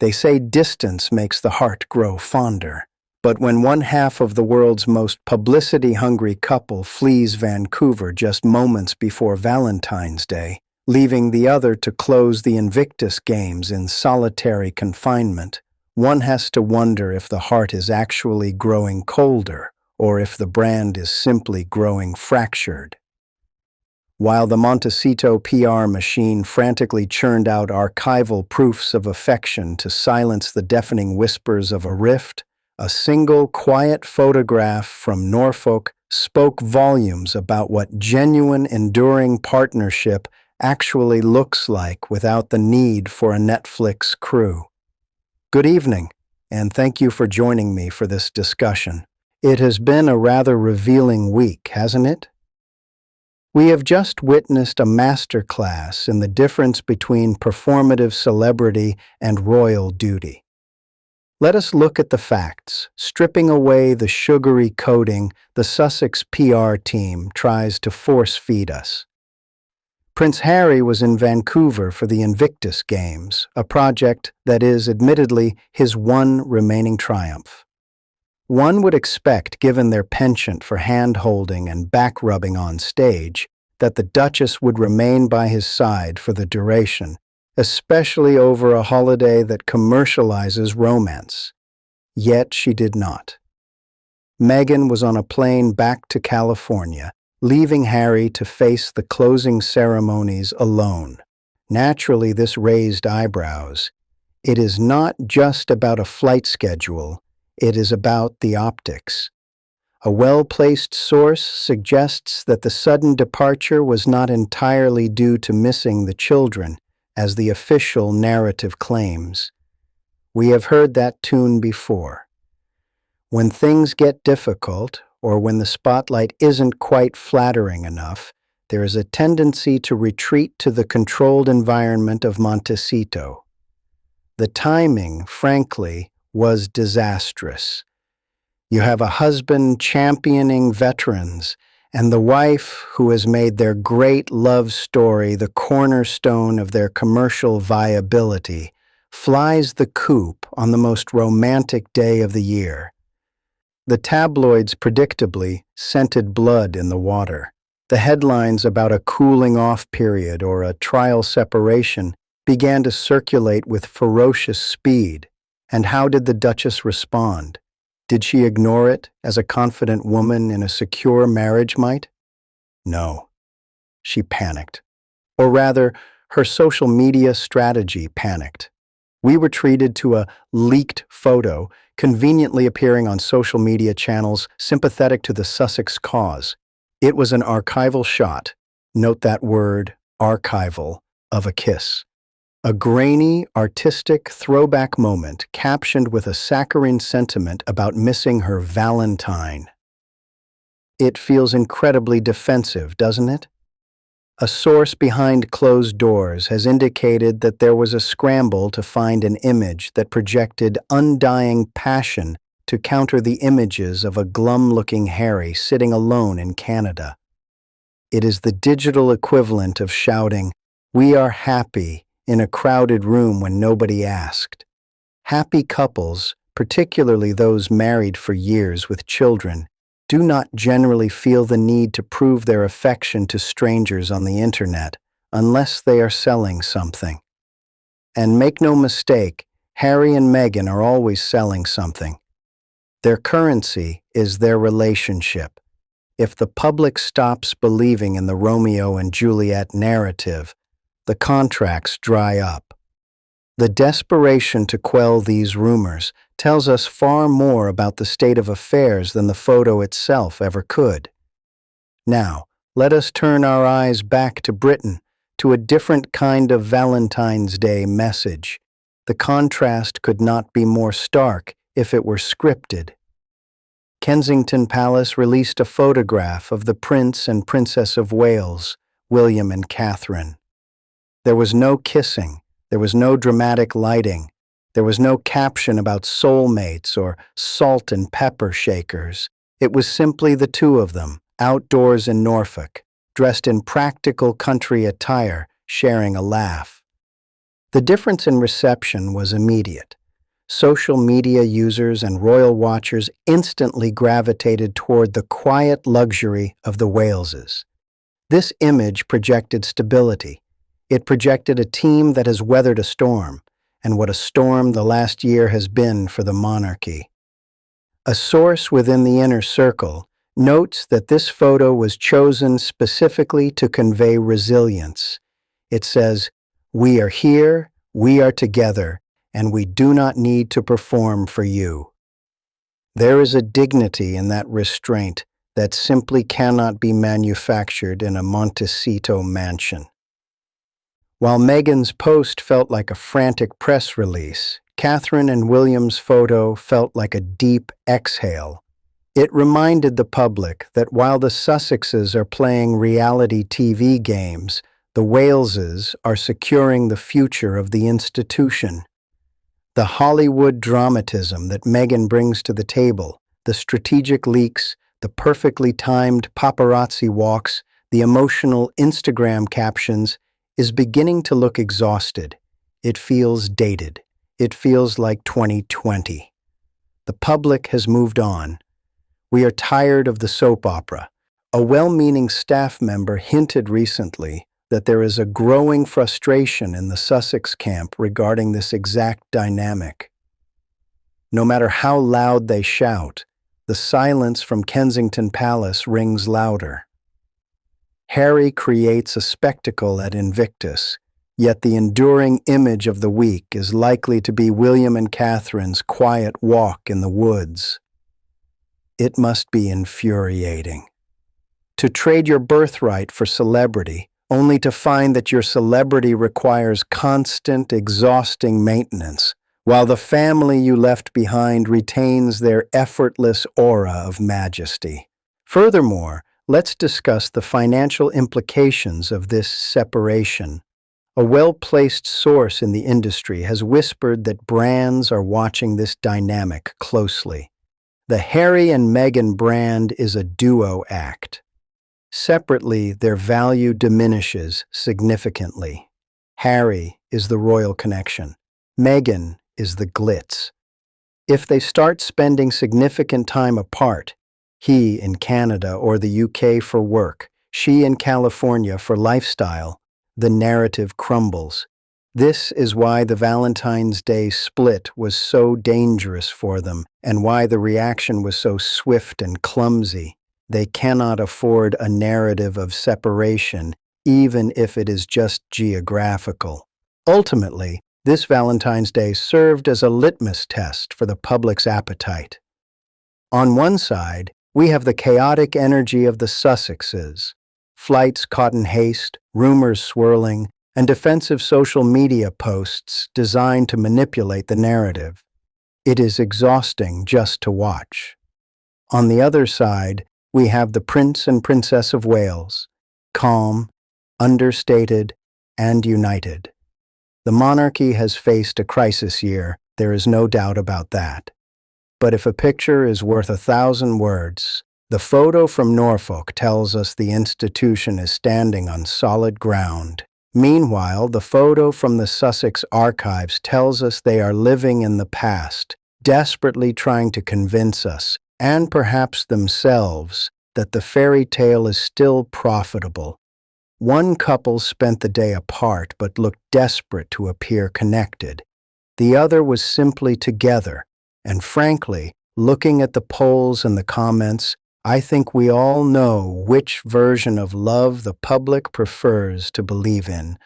They say distance makes the heart grow fonder. But when one half of the world's most publicity-hungry couple flees Vancouver just moments before Valentine's Day, leaving the other to close the Invictus games in solitary confinement, one has to wonder if the heart is actually growing colder or if the brand is simply growing fractured. While the Montecito PR machine frantically churned out archival proofs of affection to silence the deafening whispers of a rift, a single quiet photograph from Norfolk spoke volumes about what genuine, enduring partnership actually looks like without the need for a Netflix crew. Good evening, and thank you for joining me for this discussion. It has been a rather revealing week, hasn't it? We have just witnessed a masterclass in the difference between performative celebrity and royal duty. Let us look at the facts, stripping away the sugary coating the Sussex PR team tries to force-feed us. Prince Harry was in Vancouver for the Invictus Games, a project that is, admittedly, his one remaining triumph. One would expect, given their penchant for hand-holding and back-rubbing on stage, that the Duchess would remain by his side for the duration, especially over a holiday that commercializes romance. Yet she did not. Meghan was on a plane back to California, leaving Harry to face the closing ceremonies alone. Naturally, this raised eyebrows. It is not just about a flight schedule. It is about the optics. A well-placed source suggests that the sudden departure was not entirely due to missing the children, as the official narrative claims. We have heard that tune before. When things get difficult, or when the spotlight isn't quite flattering enough, there is a tendency to retreat to the controlled environment of Montecito. The timing, frankly, was disastrous. You have a husband championing veterans, and the wife who has made their great love story the cornerstone of their commercial viability flies the coop on the most romantic day of the year. The tabloids predictably scented blood in the water. The headlines about a cooling-off period or a trial separation began to circulate with ferocious speed. And how did the Duchess respond? Did she ignore it as a confident woman in a secure marriage might? No. She panicked. Or rather, her social media strategy panicked. We were treated to a leaked photo, conveniently appearing on social media channels sympathetic to the Sussex cause. It was an archival shot, note that word, archival, of a kiss. A grainy, artistic throwback moment captioned with a saccharine sentiment about missing her Valentine. It feels incredibly defensive, doesn't it? A source behind closed doors has indicated that there was a scramble to find an image that projected undying passion to counter the images of a glum-looking Harry sitting alone in Canada. It is the digital equivalent of shouting, "We are happy," in a crowded room when nobody asked. Happy couples, particularly those married for years with children, do not generally feel the need to prove their affection to strangers on the internet unless they are selling something. And make no mistake, Harry and Meghan are always selling something. Their currency is their relationship. If the public stops believing in the Romeo and Juliet narrative, the contracts dry up. The desperation to quell these rumors tells us far more about the state of affairs than the photo itself ever could. Now, let us turn our eyes back to Britain, to a different kind of Valentine's Day message. The contrast could not be more stark if it were scripted. Kensington Palace released a photograph of the Prince and Princess of Wales, William and Catherine. There was no kissing, there was no dramatic lighting, there was no caption about soulmates or salt and pepper shakers. It was simply the two of them, outdoors in Norfolk, dressed in practical country attire, sharing a laugh. The difference in reception was immediate. Social media users and royal watchers instantly gravitated toward the quiet luxury of the Waleses. This image projected stability. It projected a team that has weathered a storm, and what a storm the last year has been for the monarchy. A source within the inner circle notes that this photo was chosen specifically to convey resilience. It says, "We are here, we are together, and we do not need to perform for you." There is a dignity in that restraint that simply cannot be manufactured in a Montecito mansion. While Meghan's post felt like a frantic press release, Catherine and William's photo felt like a deep exhale. It reminded the public that while the Sussexes are playing reality TV games, the Waleses are securing the future of the institution. The Hollywood dramatism that Meghan brings to the table, the strategic leaks, the perfectly timed paparazzi walks, the emotional Instagram captions, is beginning to look exhausted. It feels dated. It feels like 2020. The public has moved on. We are tired of the soap opera. A well-meaning staff member hinted recently that there is a growing frustration in the Sussex camp regarding this exact dynamic. No matter how loud they shout, the silence from Kensington Palace rings louder. Harry creates a spectacle at Invictus, yet the enduring image of the week is likely to be William and Catherine's quiet walk in the woods. It must be infuriating. To trade your birthright for celebrity, only to find that your celebrity requires constant, exhausting maintenance, while the family you left behind retains their effortless aura of majesty. Furthermore, let's discuss the financial implications of this separation. A well-placed source in the industry has whispered that brands are watching this dynamic closely. The Harry and Meghan brand is a duo act. Separately, their value diminishes significantly. Harry is the royal connection. Meghan is the glitz. If they start spending significant time apart, he in Canada or the UK for work, she in California for lifestyle, the narrative crumbles. This is why the Valentine's Day split was so dangerous for them and why the reaction was so swift and clumsy. They cannot afford a narrative of separation, even if it is just geographical. Ultimately, this Valentine's Day served as a litmus test for the public's appetite. On one side, we have the chaotic energy of the Sussexes, flights caught in haste, rumors swirling, and defensive social media posts designed to manipulate the narrative. It is exhausting just to watch. On the other side, we have the Prince and Princess of Wales, calm, understated, and united. The monarchy has faced a crisis year, there is no doubt about that. But if a picture is worth 1,000 words, the photo from Norfolk tells us the institution is standing on solid ground. Meanwhile, the photo from the Sussex archives tells us they are living in the past, desperately trying to convince us, and perhaps themselves, that the fairy tale is still profitable. One couple spent the day apart but looked desperate to appear connected. The other was simply together, and frankly, looking at the polls and the comments, I think we all know which version of love the public prefers to believe in.